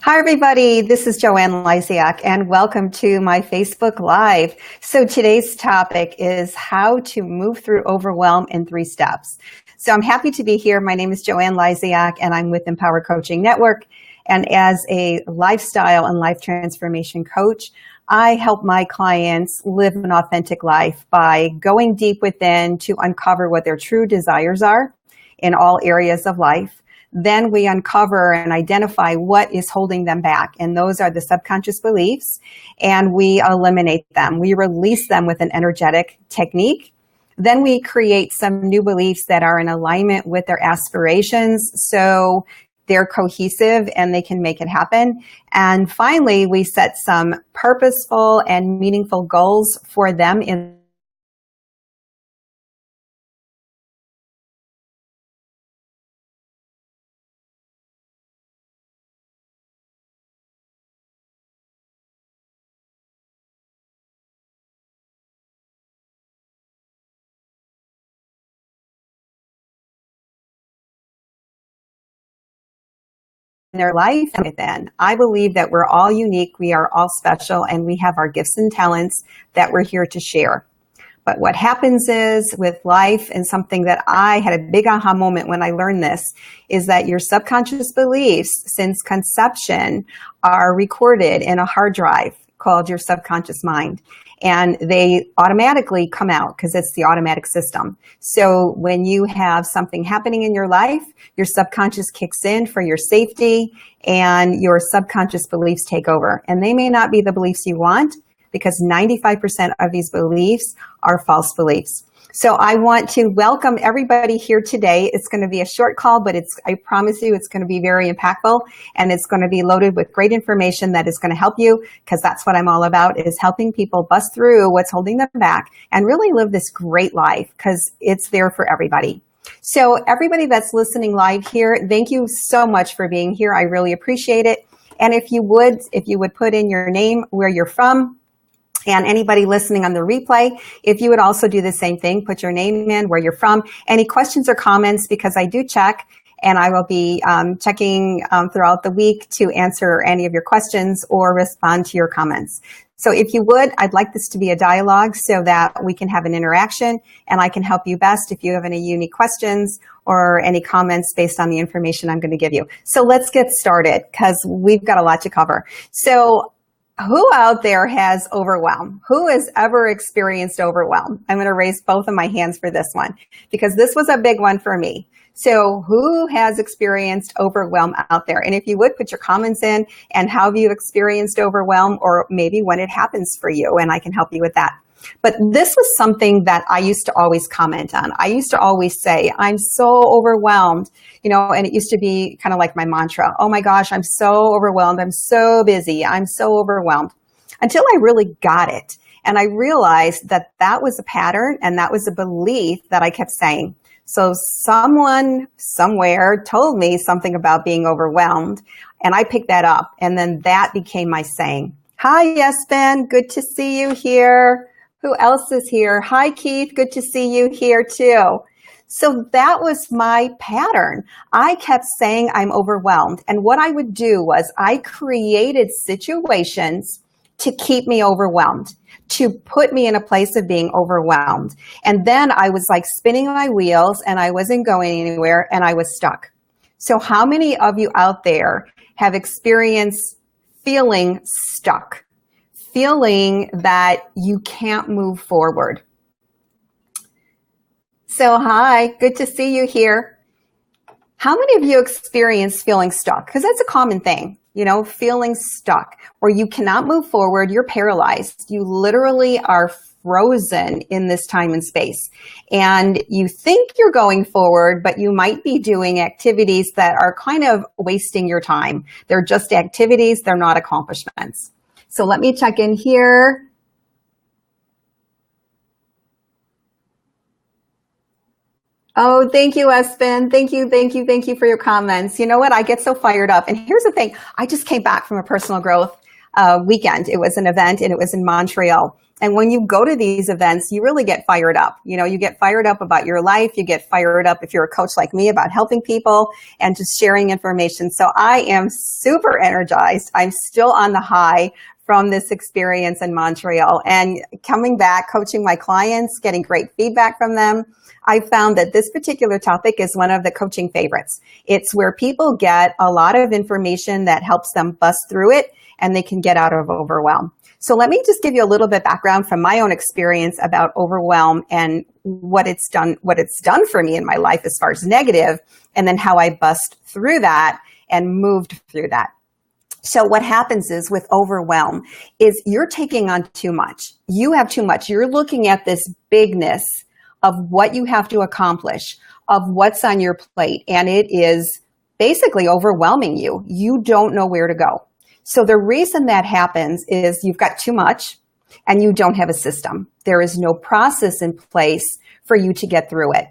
Hi, everybody. This is Joanne Lysiak, and welcome to my Facebook Live. So today's topic is how to move through overwhelm in 3 steps. So I'm happy to be here. My name is Joanne Lysiak, and I'm with Empower Coaching Network. And as a lifestyle and life transformation coach, I help my clients live an authentic life by going deep within to uncover what their true desires are in all areas of life. Then we uncover and identify what is holding them back. And those are the subconscious beliefs. And we eliminate them. We release them with an energetic technique. Then we create some new beliefs that are in alignment with their aspirations. So they're cohesive and they can make it happen. And finally, we set some purposeful and meaningful goals for them in their life and within. I believe that we're all unique, we are all special, and we have our gifts and talents that we're here to share. But what happens is with life, and something that I had a big aha moment when I learned this, is that your subconscious beliefs since conception are recorded in a hard drive called your subconscious mind. And they automatically come out because it's the automatic system. So when you have something happening in your life, your subconscious kicks in for your safety and your subconscious beliefs take over. And they may not be the beliefs you want because 95% of these beliefs are false beliefs. So I want to welcome everybody here today. It's going to be a short call, but I promise you it's going to be very impactful, and it's going to be loaded with great information that is going to help you, because that's what I'm all about, is helping people bust through what's holding them back and really live this great life, because it's there for everybody. So everybody that's listening live here, thank you so much for being here. I really appreciate it. And if you would put in your name, where you're from, and anybody listening on the replay, if you would also do the same thing, put your name in, where you're from, any questions or comments, because I do check, and I will be checking throughout the week to answer any of your questions or respond to your comments. So if you would, I'd like this to be a dialogue so that we can have an interaction, and I can help you best if you have any unique questions or any comments based on the information I'm going to give you. So let's get started, because we've got a lot to cover. So who out there has overwhelm? Who has ever experienced overwhelm? I'm going to raise both of my hands for this one, because this was a big one for me. So who has experienced overwhelm out there? And if you would, put your comments in, and how have you experienced overwhelm, or maybe when it happens for you, and I can help you with that. But this was something that I used to always comment on. I used to always say, I'm so overwhelmed, and it used to be kind of like my mantra. Oh my gosh, I'm so overwhelmed. I'm so busy. I'm so overwhelmed, until I really got it. And I realized that that was a pattern, and that was a belief that I kept saying. So someone somewhere told me something about being overwhelmed, and I picked that up. And then that became my saying. Hi, Espen. Good to see you here. Who else is here? Hi, Keith. Good to see you here too. So that was my pattern. I kept saying I'm overwhelmed. And what I would do was I created situations to keep me overwhelmed, to put me in a place of being overwhelmed. And then I was like spinning my wheels, and I wasn't going anywhere, and I was stuck. So how many of you out there have experienced feeling stuck? Feeling that you can't move forward? So hi, good to see you here. How many of you experience feeling stuck? Because that's a common thing, feeling stuck, where you cannot move forward, you're paralyzed. You literally are frozen in this time and space. And you think you're going forward, but you might be doing activities that are kind of wasting your time. They're just activities, they're not accomplishments. So let me check in here. Oh, thank you, Espen. Thank you for your comments. You know what? I get so fired up. And here's the thing. I just came back from a personal growth weekend. It was an event, and it was in Montreal. And when you go to these events, you really get fired up. You get fired up about your life. You get fired up, if you're a coach like me, about helping people and just sharing information. So I am super energized. I'm still on the high from this experience in Montreal, and coming back, coaching my clients, getting great feedback from them. I found that this particular topic is one of the coaching favorites. It's where people get a lot of information that helps them bust through it, and they can get out of overwhelm. So let me just give you a little bit background from my own experience about overwhelm and what it's done for me in my life as far as negative, and then how I bust through that and moved through that. So what happens is with overwhelm is you're taking on too much. You have too much. You're looking at this bigness of what you have to accomplish, of what's on your plate, and it is basically overwhelming you. You don't know where to go. So the reason that happens is you've got too much and you don't have a system. There is no process in place for you to get through it.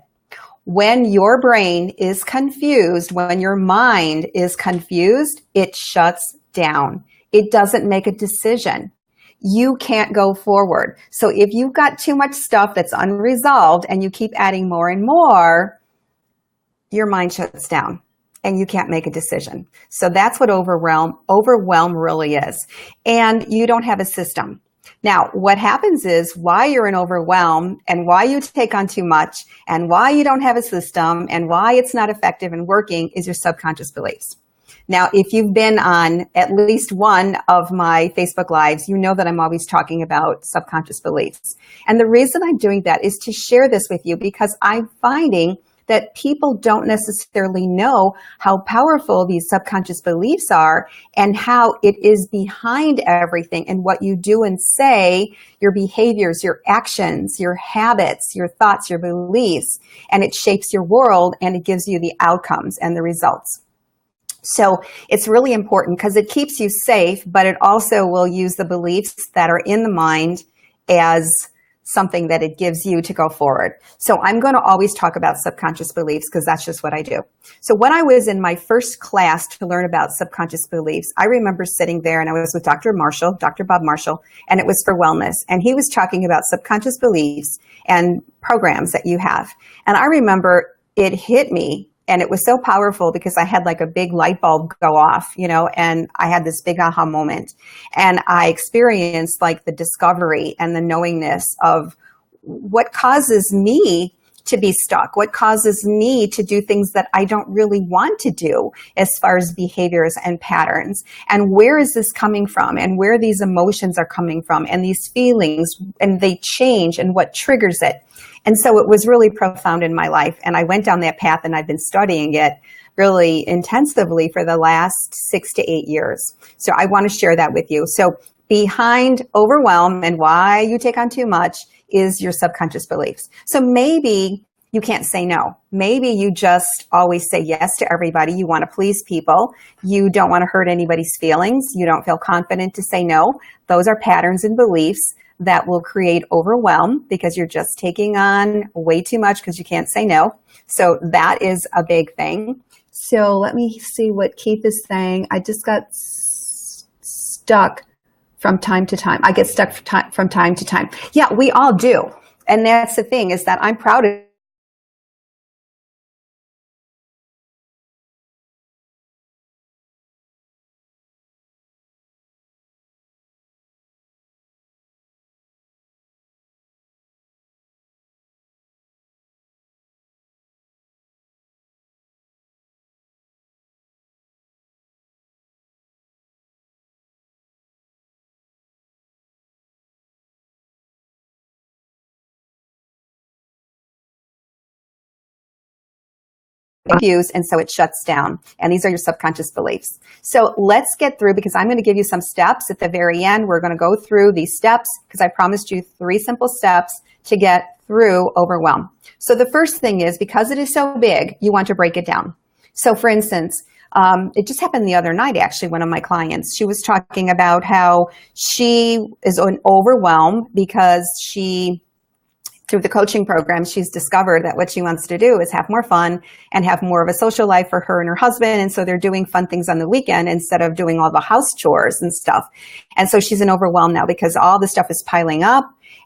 When your brain is confused, when your mind is confused, it shuts down. It doesn't make a decision. You can't go forward. So if you've got too much stuff that's unresolved and you keep adding more and more, your mind shuts down and you can't make a decision. So that's what overwhelm really is. And you don't have a system. Now, what happens is why you're in overwhelm and why you take on too much and why you don't have a system and why it's not effective and working is your subconscious beliefs. Now, if you've been on at least one of my Facebook Lives, you know that I'm always talking about subconscious beliefs. And the reason I'm doing that is to share this with you because I'm finding that people don't necessarily know how powerful these subconscious beliefs are and how it is behind everything and what you do and say, your behaviors, your actions, your habits, your thoughts, your beliefs, and it shapes your world and it gives you the outcomes and the results. So it's really important because it keeps you safe, but it also will use the beliefs that are in the mind as something that it gives you to go forward. So I'm going to always talk about subconscious beliefs because that's just what I do. So when I was in my first class to learn about subconscious beliefs, I remember sitting there and I was with Dr. Bob Marshall, and it was for wellness. And he was talking about subconscious beliefs and programs that you have. And I remember it hit me. And it was so powerful because I had like a big light bulb go off, and I had this big aha moment. And I experienced like the discovery and the knowingness of what causes me to be stuck, what causes me to do things that I don't really want to do as far as behaviors and patterns. And where is this coming from and where these emotions are coming from and these feelings, and they change and what triggers it. And so it was really profound in my life. And I went down that path and I've been studying it really intensively for the last 6 to 8 years. So I want to share that with you. So behind overwhelm and why you take on too much is your subconscious beliefs. So maybe you can't say no. Maybe you just always say yes to everybody. You want to please people. You don't want to hurt anybody's feelings. You don't feel confident to say no. Those are patterns and beliefs that will create overwhelm because you're just taking on way too much because you can't say no. So that is a big thing. So let me see what Keith is saying. I just got stuck from time to time. I get stuck from time to time. Yeah, we all do. And that's the thing, is that I'm proud of confused, and so it shuts down. And these are your subconscious beliefs. So let's get through, because I'm going to give you some steps at the very end. We're going to go through these steps because I promised you 3 simple steps to get through overwhelm. So the first thing is, because it is so big, you want to break it down. So for instance, it just happened the other night, actually, one of my clients, she was talking about how she is overwhelmed because she through the coaching program, she's discovered that what she wants to do is have more fun and have more of a social life for her and her husband. And so they're doing fun things on the weekend instead of doing all the house chores and stuff. And so she's in overwhelm now because all the stuff is piling up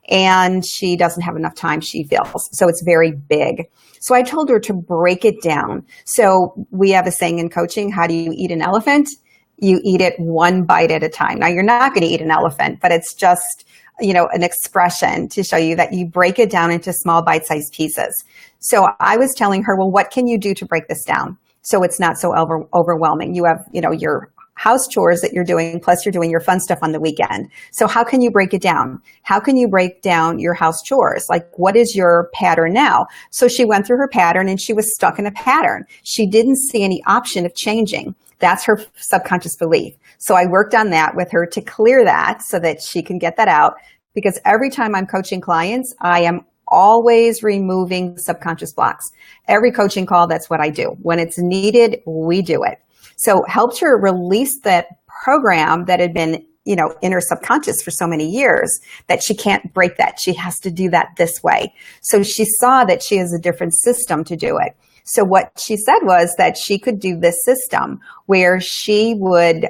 and she doesn't have enough time, she feels. So it's very big. So I told her to break it down. So we have a saying in coaching, how do you eat an elephant? You eat it one bite at a time. Now, you're not going to eat an elephant, but it's just, an expression to show you that you break it down into small bite-sized pieces. So I was telling her, well, what can you do to break this down so it's not so overwhelming? You have, your house chores that you're doing, plus you're doing your fun stuff on the weekend. So how can you break it down? How can you break down your house chores? Like, what is your pattern now? So she went through her pattern and she was stuck in a pattern. She didn't see any option of changing. That's her subconscious belief. So I worked on that with her to clear that so that she can get that out. Because every time I'm coaching clients, I am always removing subconscious blocks. Every coaching call, that's what I do. When it's needed, we do it. So helped her release that program that had been, in her subconscious for so many years that she can't break that. She has to do that this way. So she saw that she has a different system to do it. So what she said was that she could do this system where she would,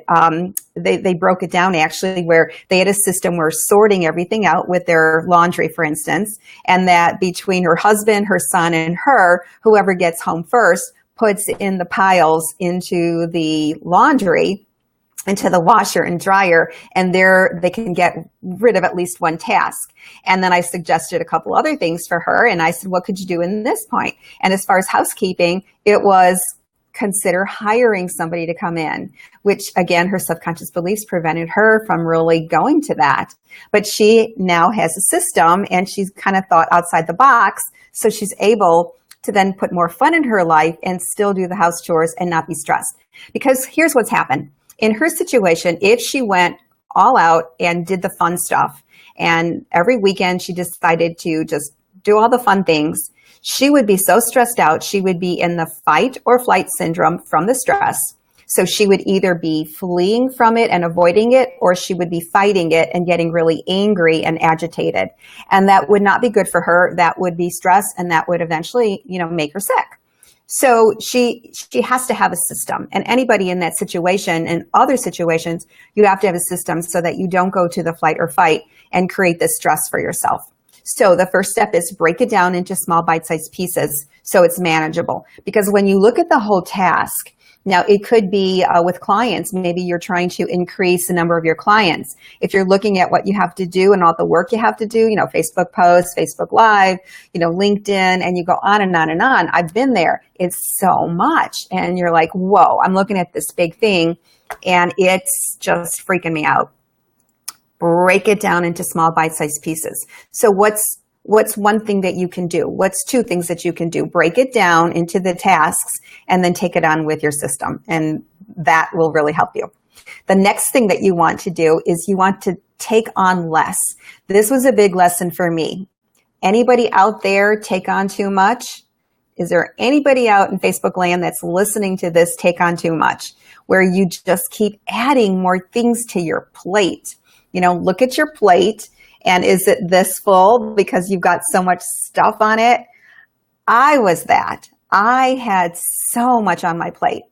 they broke it down actually, where they had a system where sorting everything out with their laundry, for instance, and that between her husband, her son, and her, whoever gets home first puts in the piles into the laundry, into the washer and dryer, and there they can get rid of at least one task. And then I suggested a couple other things for her, and I said, what could you do in this point? And as far as housekeeping, it was consider hiring somebody to come in, which again, her subconscious beliefs prevented her from really going to that. But she now has a system and she's kind of thought outside the box, so she's able to then put more fun in her life and still do the house chores and not be stressed. Because here's what's happened. In her situation, if she went all out and did the fun stuff, and every weekend she decided to just do all the fun things, she would be so stressed out, she would be in the fight or flight syndrome from the stress. So she would either be fleeing from it and avoiding it, or she would be fighting it and getting really angry and agitated. And that would not be good for her. That would be stress, and that would eventually, make her sick. So she has to have a system. And anybody in that situation and other situations, you have to have a system so that you don't go to the flight or fight and create this stress for yourself. So the first step is break it down into small bite-sized pieces so it's manageable. Because when you look at the whole task, now it could be with clients, maybe you're trying to increase the number of your clients. If you're looking at what you have to do and all the work you have to do, Facebook posts, Facebook Live, LinkedIn, and you go on and on and on. I've been there. It's so much. And you're like, whoa, I'm looking at this big thing and it's just freaking me out. Break it down into small bite-sized pieces. So what's one thing that you can do? What's two things that you can do? Break it down into the tasks and then take it on with your system. And that will really help you. The next thing that you want to do is you want to take on less. This was a big lesson for me. Anybody out there take on too much? Is there anybody out in Facebook land that's listening to this take on too much, where you just keep adding more things to your plate? Look at your plate. And is it this full because you've got so much stuff on it? I was that. I had so much on my plate.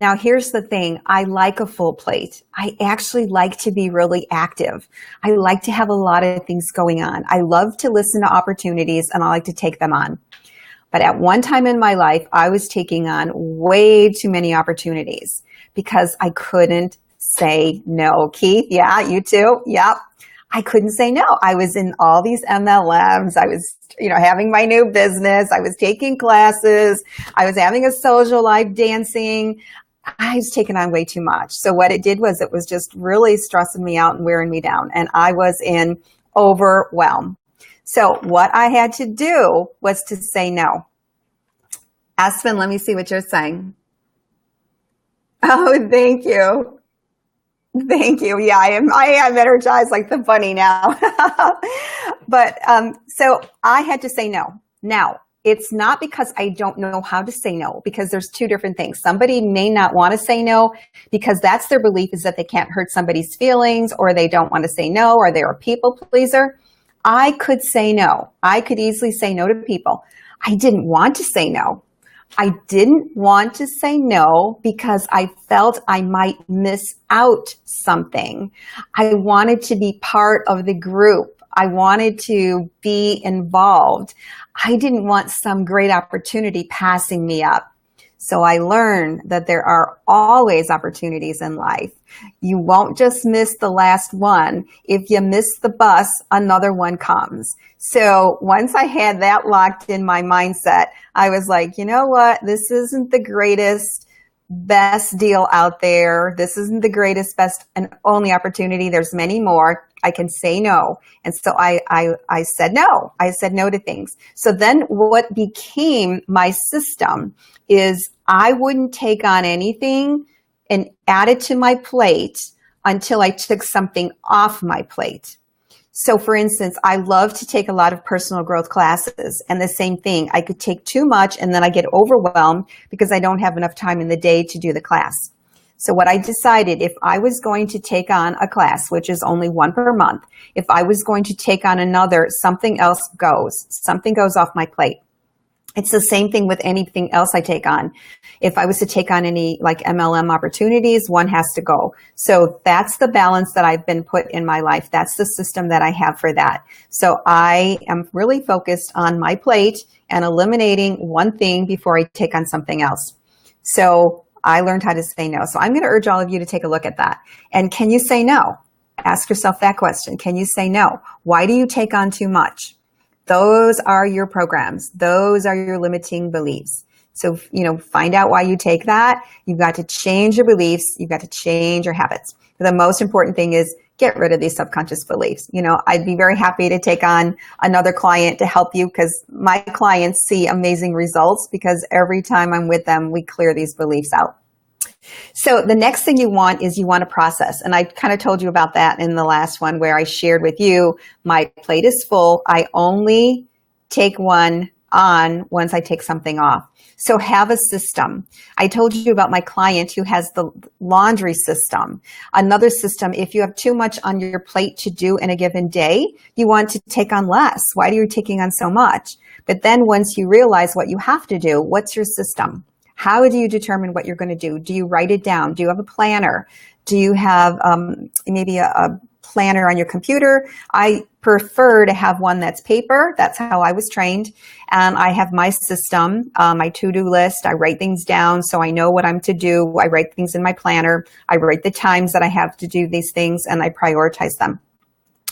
Now, here's the thing. I like a full plate. I actually like to be really active. I like to have a lot of things going on. I love to listen to opportunities and I like to take them on. But at one time in my life, I was taking on way too many opportunities because I couldn't say no. Keith, yeah, you too? Yep. I couldn't say no. I was in all these MLMs. I was, having my new business. I was taking classes. I was having a social life, dancing. I was taking on way too much. So what it did was it was just really stressing me out and wearing me down. And I was in overwhelm. So what I had to do was to say no. Aspen, let me see what you're saying. Oh, thank you. Thank you. Yeah, I am energized like the bunny now. But so I had to say no. Now, it's not because I don't know how to say no, because there's two different things. Somebody may not want to say no because that's their belief, is that they can't hurt somebody's feelings, or they don't want to say no, or they're a people pleaser. I could say no. I could easily say no to people. I didn't want to say no. I didn't want to say no because I felt I might miss out something. I wanted to be part of the group. I wanted to be involved. I didn't want some great opportunity passing me up. So I learned that there are always opportunities in life. You won't just miss the last one. If you miss the bus, another one comes. So once I had that locked in my mindset, I was like, you know what? This isn't the greatest, best deal out there. This isn't the greatest, best, and only opportunity. There's many more. I can say no. And so I said no. I said no to things. So then what became my system is I wouldn't take on anything and add it to my plate until I took something off my plate. So for instance, I love to take a lot of personal growth classes, and the same thing, I could take too much and then I get overwhelmed because I don't have enough time in the day to do the class. So what I decided, if I was going to take on a class, which is only one per month, if I was going to take on another, something else goes. Something goes off my plate. It's the same thing with anything else I take on. If I was to take on any like MLM opportunities, one has to go. So that's the balance that I've been put in my life. That's the system that I have for that. So I am really focused on my plate and eliminating one thing before I take on something else. So I learned how to say no. So I'm going to urge all of you to take a look at that. And can you say no? Ask yourself that question. Can you say no? Why do you take on too much? Those are your programs. Those are your limiting beliefs. So, find out why you take that. You've got to change your beliefs. You've got to change your habits. The most important thing is get rid of these subconscious beliefs. I'd be very happy to take on another client to help you because my clients see amazing results because every time I'm with them, we clear these beliefs out. So the next thing you want is you want to process. And I kind of told you about that in the last one where I shared with you, my plate is full. I only take one on once I take something off. So have a system. I told you about my client who has the laundry system. Another system, if you have too much on your plate to do in a given day, you want to take on less. Why are you taking on so much? But then once you realize what you have to do, what's your system? How do you determine what you're going to do? Do you write it down? Do you have a planner? Do you have maybe a planner on your computer? I prefer to have one that's paper. That's how I was trained. And I have my system, my to-do list. I write things down so I know what I'm to do. I write things in my planner. I write the times that I have to do these things and I prioritize them.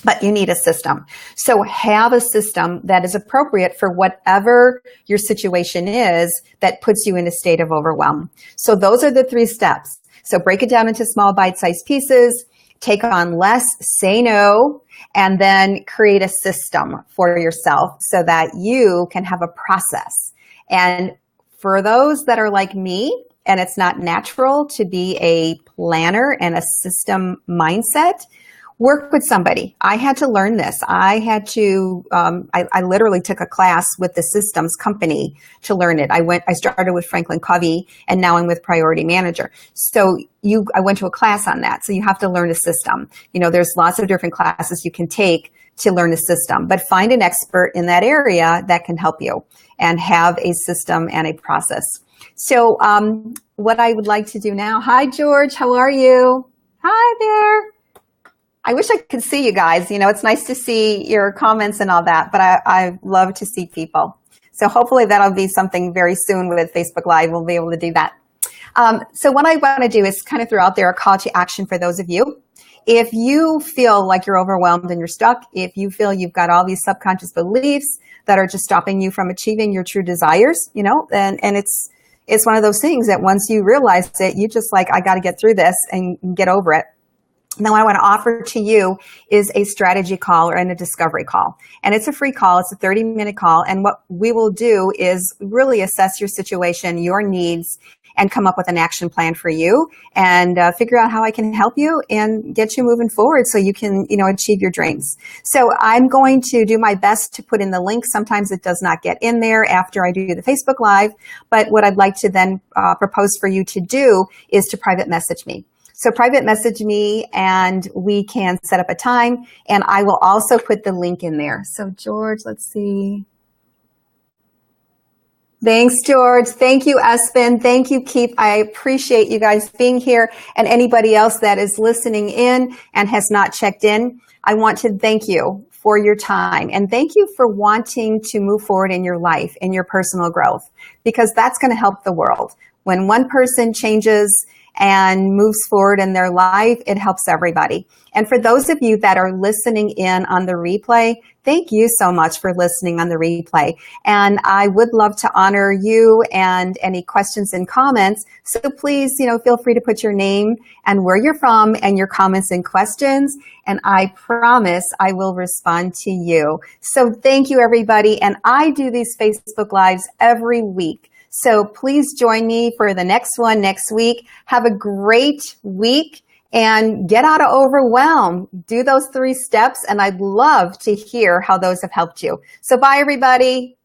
But you need a system. So have a system that is appropriate for whatever your situation is that puts you in a state of overwhelm. So those are the 3 steps. So break it down into small bite-sized pieces, take on less, say no, and then create a system for yourself so that you can have a process. And for those that are like me, and it's not natural to be a planner and a system mindset, work with somebody. I had to learn this. I had to, I literally took a class with the systems company to learn it. I started with Franklin Covey and now I'm with Priority Manager. So I went to a class on that. So you have to learn a system. There's lots of different classes you can take to learn a system, but find an expert in that area that can help you and have a system and a process. So, what I would like to do now, hi, George, how are you? Hi there. I wish I could see you guys. It's nice to see your comments and all that, but I love to see people. So hopefully that'll be something very soon with Facebook Live. We'll be able to do that. So what I want to do is kind of throw out there a call to action for those of you. If you feel like you're overwhelmed and you're stuck, if you feel you've got all these subconscious beliefs that are just stopping you from achieving your true desires, and it's one of those things that once you realize it, you just like, I got to get through this and get over it. Now, what I want to offer to you is a strategy call and a discovery call. And it's a free call. It's a 30-minute call. And what we will do is really assess your situation, your needs, and come up with an action plan for you and figure out how I can help you and get you moving forward so you can, achieve your dreams. So I'm going to do my best to put in the link. Sometimes it does not get in there after I do the Facebook Live. But what I'd like to then propose for you to do is to private message me. So private message me and we can set up a time, and I will also put the link in there. So George, let's see. Thanks, George. Thank you, Espen. Thank you, Keith. I appreciate you guys being here, and anybody else that is listening in and has not checked in. I want to thank you for your time, and thank you for wanting to move forward in your life, in your personal growth, because that's going to help the world. When one person changes and moves forward in their life, it helps everybody. And for those of you that are listening in on the replay, thank you so much for listening on the replay. And I would love to honor you and any questions and comments. So please, feel free to put your name and where you're from and your comments and questions. And I promise I will respond to you. So thank you, everybody. And I do these Facebook Lives every week. So please join me for the next one next week. Have a great week and get out of overwhelm. Do those 3 steps, and I'd love to hear how those have helped you. So bye, everybody.